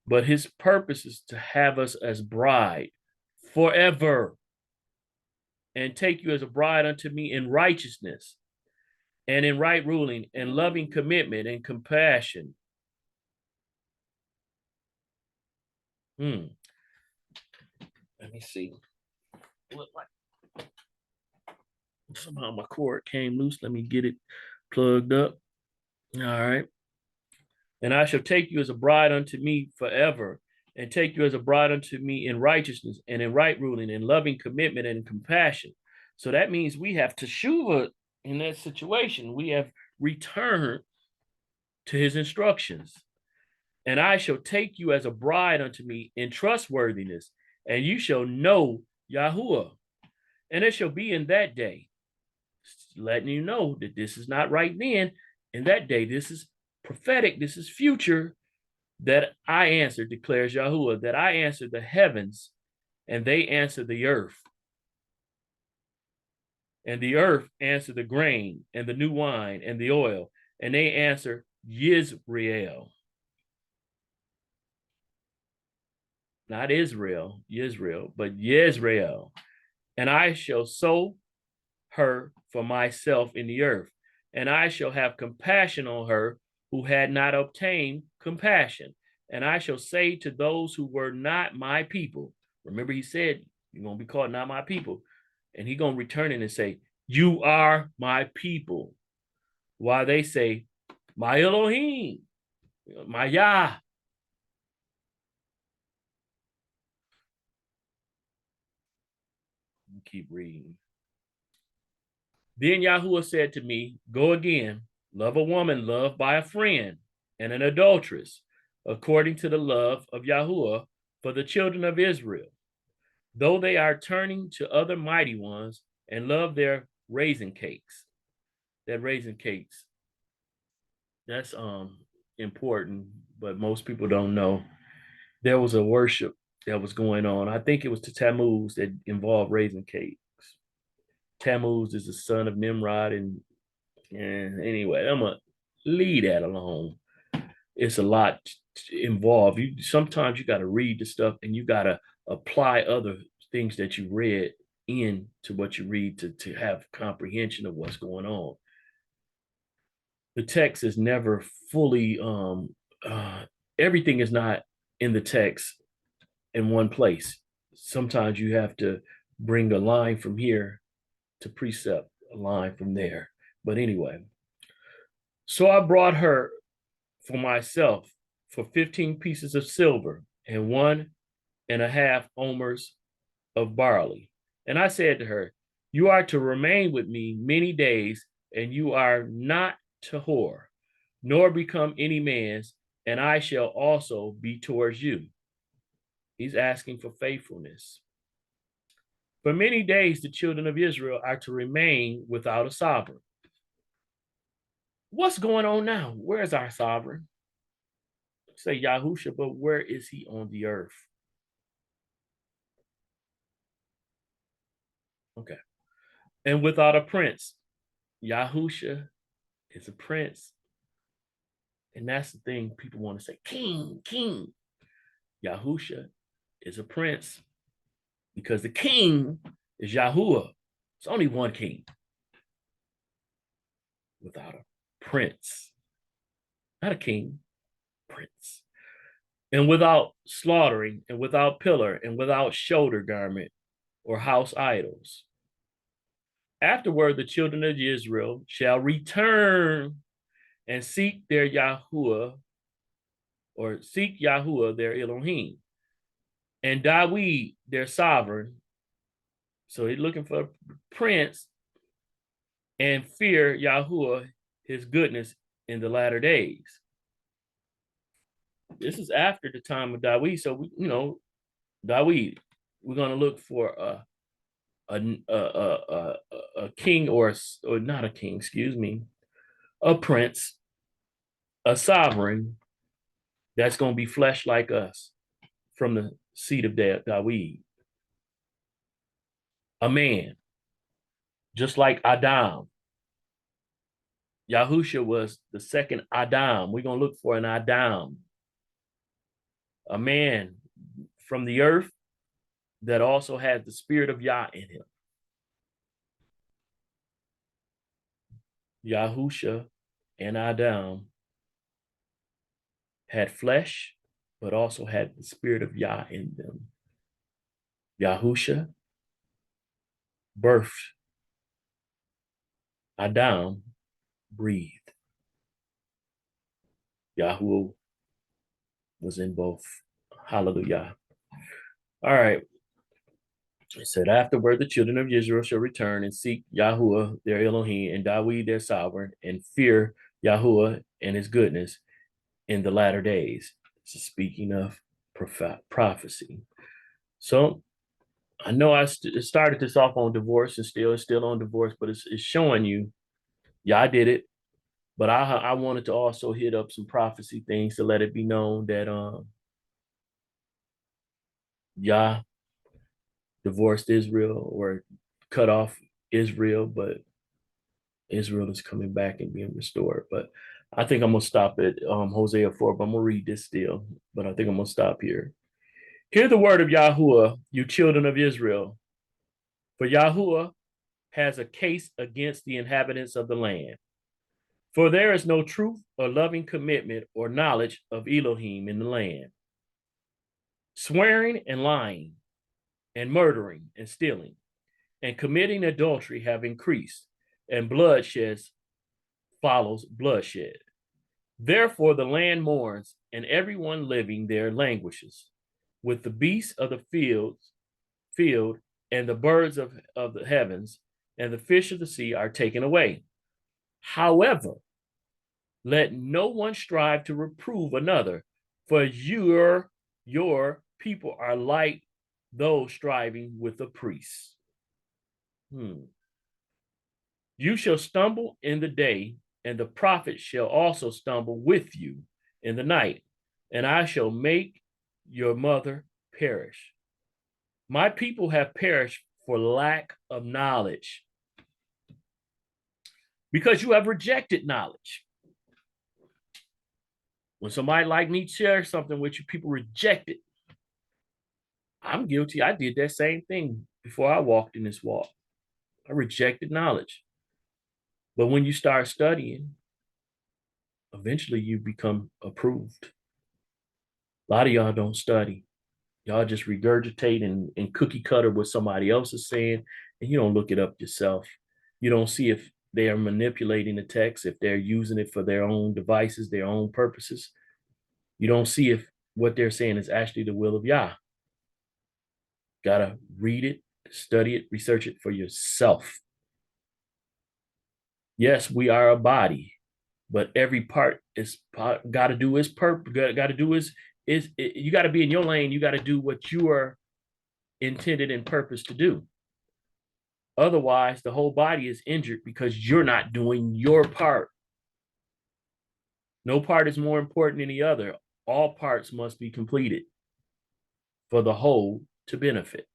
But his purpose is to have us as bride forever, and take you as a bride unto me in righteousness and in right ruling and loving commitment and compassion. Let me see. Somehow my cord came loose. Let me get it plugged up. All right. And I shall take you as a bride unto me forever, and take you as a bride unto me in righteousness and in right ruling and loving commitment and compassion. So that means we have teshuvah in that situation. We have returned to his instructions. And I shall take you as a bride unto me in trustworthiness, and you shall know Yahuwah. And it shall be in that day, letting you know that this is not right then. In that day, this is prophetic, this is future, that I answered, declares Yahuwah, that I answered the heavens, and they answered the earth. And the earth answered the grain, and the new wine, and the oil, and they answer Yisrael. Not Israel, but Yisrael. And I shall sow her for myself in the earth, and I shall have compassion on her who had not obtained compassion. And I shall say to those who were not my people, remember he said, you're going to be called not my people. And he's going to return it and say, you are my people. While they say, my Elohim, my Yah. Keep reading. Then Yahuwah said to me, go again, love a woman loved by a friend and an adulteress, according to the love of Yahuwah for the children of Israel, though they are turning to other mighty ones and love their raisin cakes. That raisin cakes, that's important, but most people don't know. There was a worship that was going on. I think it was to Tammuz that involved raisin cakes. Tammuz is the son of Nimrod, and anyway, I'm gonna leave that alone. It's a lot involved. Sometimes you got to read the stuff, and you got to apply other things that you read into what you read to have comprehension of what's going on. The text is never fully everything is not in the text in one place. Sometimes you have to bring a line from here to precept, a line from there. But anyway, so I brought her for myself for 15 pieces of silver and 1.5 omers of barley. And I said to her, you are to remain with me many days, and you are not to whore, nor become any man's, and I shall also be towards you. He's asking for faithfulness. For many days, the children of Israel are to remain without a sovereign. What's going on now? Where's our sovereign? Say Yahusha, but where is he on the earth? Okay. And without a prince. Yahusha is a prince. And that's the thing people want to say, king, king. Yahusha is a prince because the king is Yahuwah. It's only one king without a prince. Not a king, prince. and without slaughtering, and without pillar, and without shoulder garment or house idols. Afterward, the children of Israel shall return and seek their Yahuwah, or seek Yahuwah their Elohim, and Dawid their sovereign. So he's looking for a prince, and fear Yahuwah his goodness in the latter days. This is after the time of Dawid. So Dawid, we're going to look for a king, or not a king, excuse me, a prince, a sovereign that's going to be flesh like us from the seed of Dawid. A man, just like Adam. Yahusha was the second Adam. We're going to look for an Adam, a man from the earth that also has the spirit of Yah in him. Yahusha and Adam had flesh, but also had the spirit of Yah in them. Yahusha birthed, Adam breathed. Yahuwah was in both. Hallelujah. All right. It said, afterward, the children of Israel shall return and seek Yahuwah their Elohim, and Dawid their sovereign, and fear Yahuwah and his goodness in the latter days. So speaking of prophecy. So I know I started this off on divorce, and it's still on divorce, but it's showing you, yeah, I did it. But I wanted to also hit up some prophecy things to let it be known that Yah divorced Israel, or cut off Israel, but Israel is coming back and being restored. But I think I'm gonna stop at Hosea 4, but I'm gonna read this still. But I think I'm gonna stop here. Hear the word of Yahuwah, you children of Israel. For Yahuwah has a case against the inhabitants of the land. For there is no truth or loving commitment or knowledge of Elohim in the land. Swearing and lying and murdering and stealing and committing adultery have increased, and bloodshed follows bloodshed. Therefore the land mourns, and everyone living there languishes, with the beasts of the field and the birds of the heavens and the fish of the sea are taken away. However, let no one strive to reprove another, for your people are like those striving with the priests. You shall stumble in the day, and the prophet shall also stumble with you in the night, and I shall make your mother perish. My people have perished for lack of knowledge, because you have rejected knowledge. When somebody like me shares something with you, people reject it. I'm guilty. I did that same thing before I walked in this walk. I rejected knowledge. But when you start studying, eventually you become approved. A lot of y'all don't study. Y'all just regurgitate and cookie cutter what somebody else is saying, and you don't look it up yourself. You don't see if they are manipulating the text, if they're using it for their own devices, their own purposes. You don't see if what they're saying is actually the will of Yah. Gotta read it, study it, research it for yourself. Yes, we are a body, but every part is got to do its purpose. Got to do is you got to be in your lane. You got to do what you are intended and purpose to do. Otherwise, the whole body is injured because you're not doing your part. No part is more important than the other. All parts must be completed for the whole to benefit.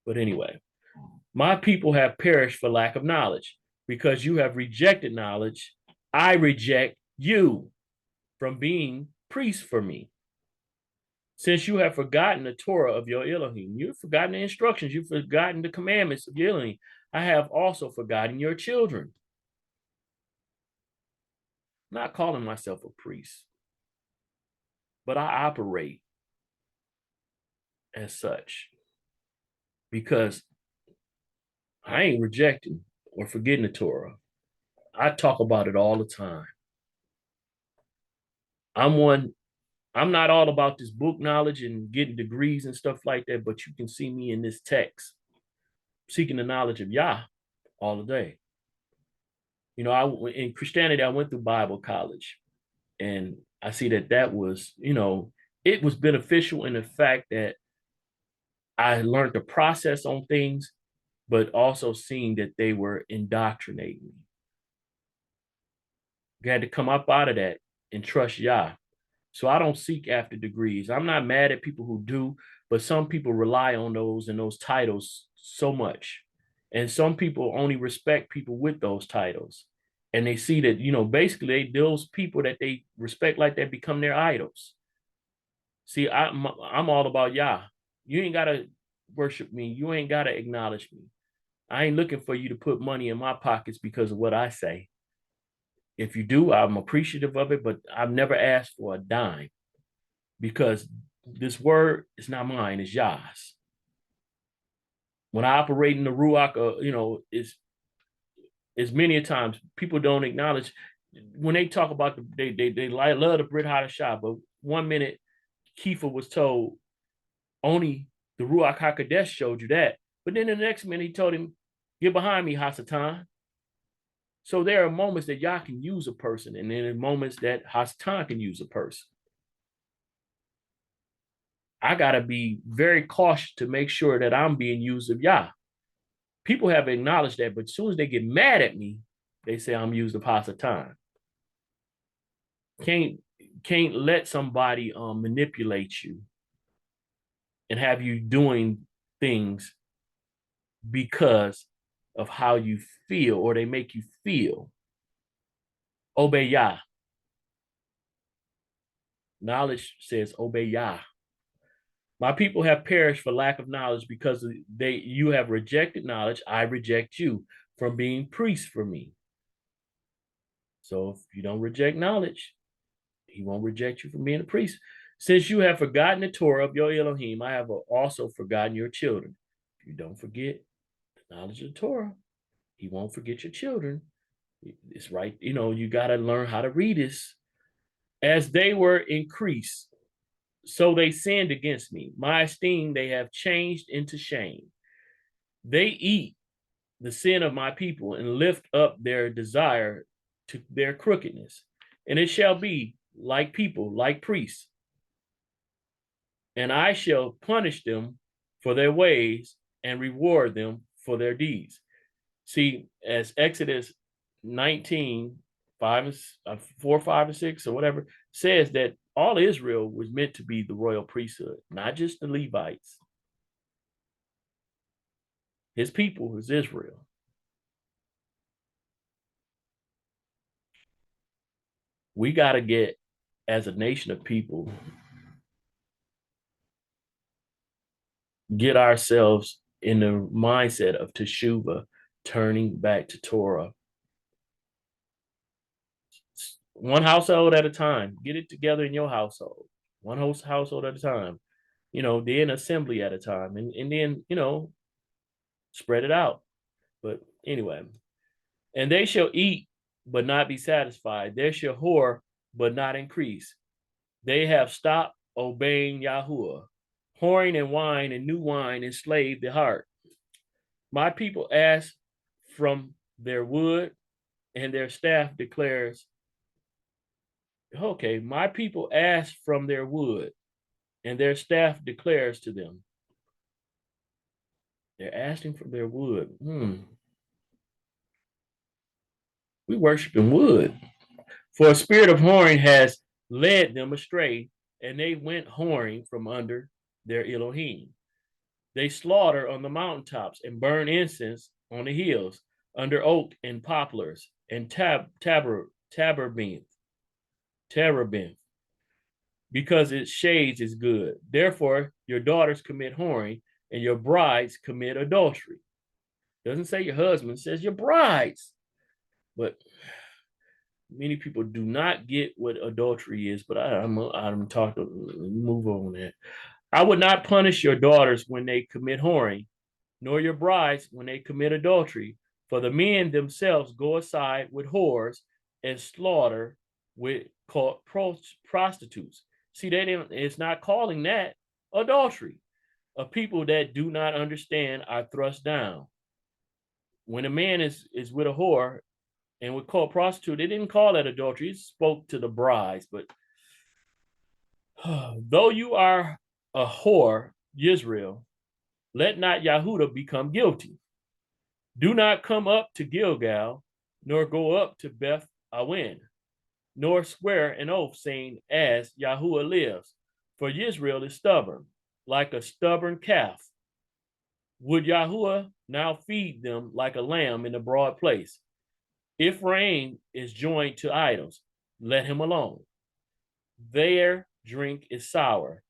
But anyway, my people have perished for lack of knowledge. Because you have rejected knowledge, I reject you from being priests for me. Since you have forgotten the Torah of your Elohim, you've forgotten the instructions, you've forgotten the commandments of your Elohim, I have also forgotten your children. I'm not calling myself a priest. but I operate as such because I ain't rejecting or forgetting the Torah. I talk about it all the time. I'm one, I'm not all about this book knowledge and getting degrees and stuff like that, but you can see me in this text seeking the knowledge of Yah all the day. You know, in Christianity, I went through Bible college, and I see that that was, you know, it was beneficial in the fact that I learned the process on things, but also seeing that they were indoctrinating me. You had to come up out of that and trust Yah. So I don't seek after degrees. I'm not mad at people who do, but some people rely on those and those titles so much. And some people only respect people with those titles. And they see that, you know, basically those people that they respect like that become their idols. See, I'm all about Yah. You ain't gotta worship me. You ain't gotta acknowledge me. I ain't looking for you to put money in my pockets because of what I say. If you do, I'm appreciative of it, but I've never asked for a dime because this word is not mine, it's Yah's. When I operate in the Ruach, you know, is many a times people don't acknowledge when they talk about they love the Brit Hadashah, but 1 minute Kiefer was told only the Ruach HaKodesh showed you that. But then in the next minute, he told him, get behind me, Hasatan. So there are moments that Yah can use a person, and then there are moments that Hasatan can use a person. I got to be very cautious to make sure that I'm being used of Yah. People have acknowledged that, but as soon as they get mad at me, they say I'm used of Hasatan. Can't let somebody manipulate you and have you doing things because of how you feel or they make you feel. Obey Yah. Knowledge says obey Yah. My people have perished for lack of knowledge because you have rejected knowledge. I reject you from being priests for me. So if you don't reject knowledge, he won't reject you from being a priest. Since you have forgotten the Torah of your Elohim, I have also forgotten your children. If you don't forget the knowledge of the Torah, he won't forget your children. It's right. You know, you got to learn how to read this. As they were increased, so they sinned against me. My esteem they have changed into shame. They eat the sin of my people and lift up their desire to their crookedness. And it shall be like people, like priests. And I shall punish them for their ways and reward them for their deeds. See, as Exodus 19, 4, 5, and 6, or whatever, says that all Israel was meant to be the royal priesthood, not just the Levites. His people is Israel. We got to get, as a nation of people, get ourselves in the mindset of Teshuvah, turning back to Torah. One household at a time. Get it together in your household. One household at a time. You know, then assembly at a time. And then, you know, spread it out. But anyway, and they shall eat, but not be satisfied. They shall whore, but not increase. They have stopped obeying Yahuwah. Whoring and wine and new wine enslaved the heart. My people ask from their wood, and their staff declares, okay, my people ask from their wood, and their staff declares to them. They're asking for their wood. We worship in wood. For a spirit of whoring has led them astray, and they went whoring from under their Elohim. They slaughter on the mountaintops and burn incense on the hills under oak and poplars and terebinth, because its shades is good. Therefore, your daughters commit whoring and your brides commit adultery. Doesn't say your husband, says your brides. But many people do not get what adultery is, but I'm talking, move on that. I would not punish your daughters when they commit whoring, nor your brides when they commit adultery. For the men themselves go aside with whores and slaughter with prostitutes. See, they didn't, it's not calling that adultery. Of people that do not understand are thrust down. When a man is with a whore and would call prostitute, they didn't call that adultery. It spoke to the brides. But though you are a whore, Israel, let not Yahudah become guilty. Do not come up to Gilgal, nor go up to Beth Awen, nor swear an oath, saying, as Yahuwah lives, for Israel is stubborn, like a stubborn calf. Would Yahuwah now feed them like a lamb in a broad place? Ephraim is joined to idols, let him alone. Their drink is sour.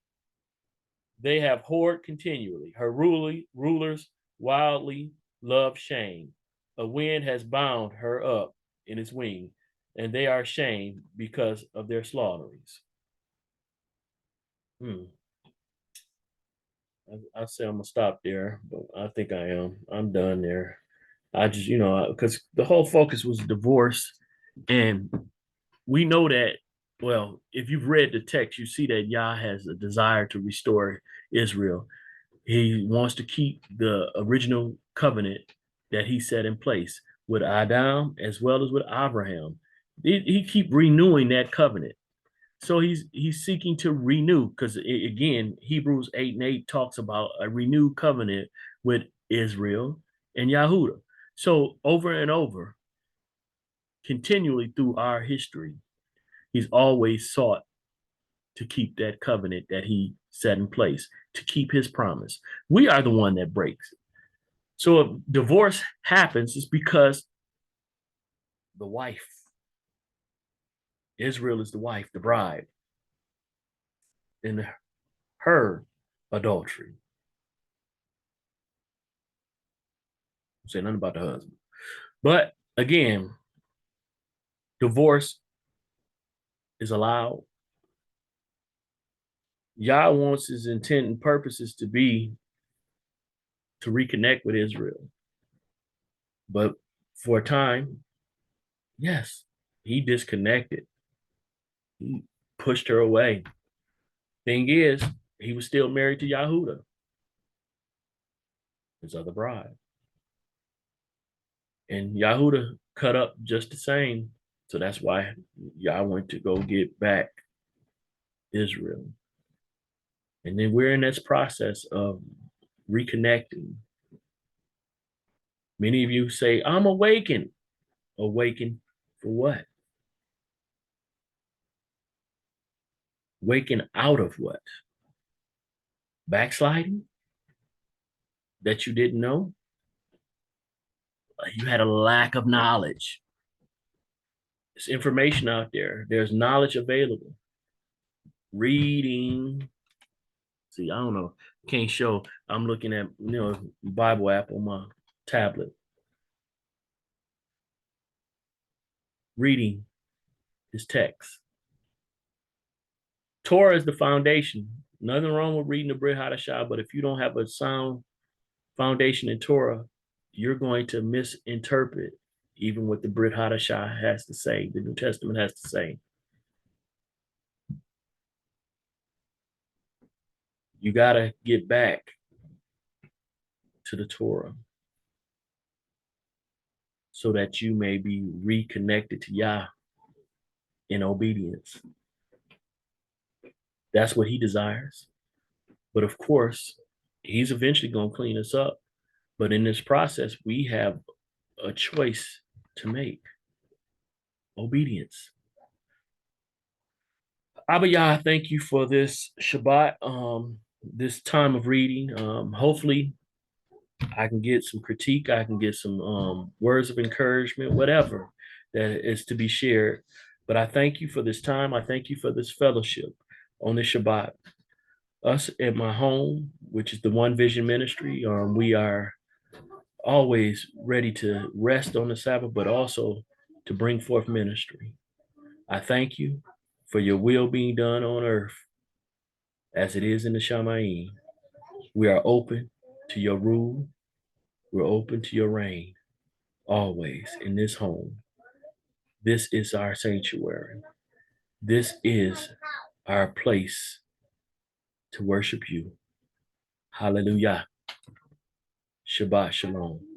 They have whored continually. Her rulers wildly love shame. A wind has bound her up in its wing, and they are ashamed because of their slaughterings. I say I'm gonna stop there, but I think I am. I'm done there. I just, because the whole focus was divorce, and we know that. Well, if you've read the text, you see that Yah has a desire to restore Israel. He wants to keep the original covenant that he set in place with Adam as well as with Abraham. He keep renewing that covenant. So he's seeking to renew, because again, Hebrews 8:8 talks about a renewed covenant with Israel and Yahudah. So over and over, continually through our history, he's always sought to keep that covenant that he set in place, to keep his promise. We are the one that breaks it. So if divorce happens, it's because the wife, Israel is the wife, the bride, in her adultery. Say nothing about the husband. But again, divorce is allowed. Yah wants his intent and purposes to be to reconnect with Israel. But for a time, yes, he disconnected. He pushed her away. Thing is, he was still married to Yahudah, his other bride. And Yahudah cut up just the same. So that's why Yah went to go get back Israel. And then we're in this process of reconnecting. Many of you say, I'm awakened. Awakened for what? Waking out of what? Backsliding? That you didn't know? You had a lack of knowledge. There's information out there. There's knowledge available. Reading. See, I don't know. Can't show. I'm looking at, Bible app on my tablet. Reading his text. Torah is the foundation. Nothing wrong with reading the Brit Hadashah, but if you don't have a sound foundation in Torah, you're going to misinterpret even what the Brit Hadashah has to say, the New Testament has to say. You got to get back to the Torah so that you may be reconnected to Yah in obedience. That's what he desires. But of course, he's eventually going to clean us up. But in this process, we have a choice to make. Obedience. Abba Yah, thank you for this Shabbat, this time of reading. Hopefully, I can get some critique. I can get some words of encouragement, whatever that is to be shared. But I thank you for this time. I thank you for this fellowship on this Shabbat. Us at my home, which is the One Vision Ministry, we are always ready to rest on the Sabbath, but also to bring forth ministry. I thank you for your will being done on earth as it is in the Shamayim. We are open to your rule. We're open to your reign always in this home. This is our sanctuary. This is our place to worship you. Hallelujah. Shabbat Shalom.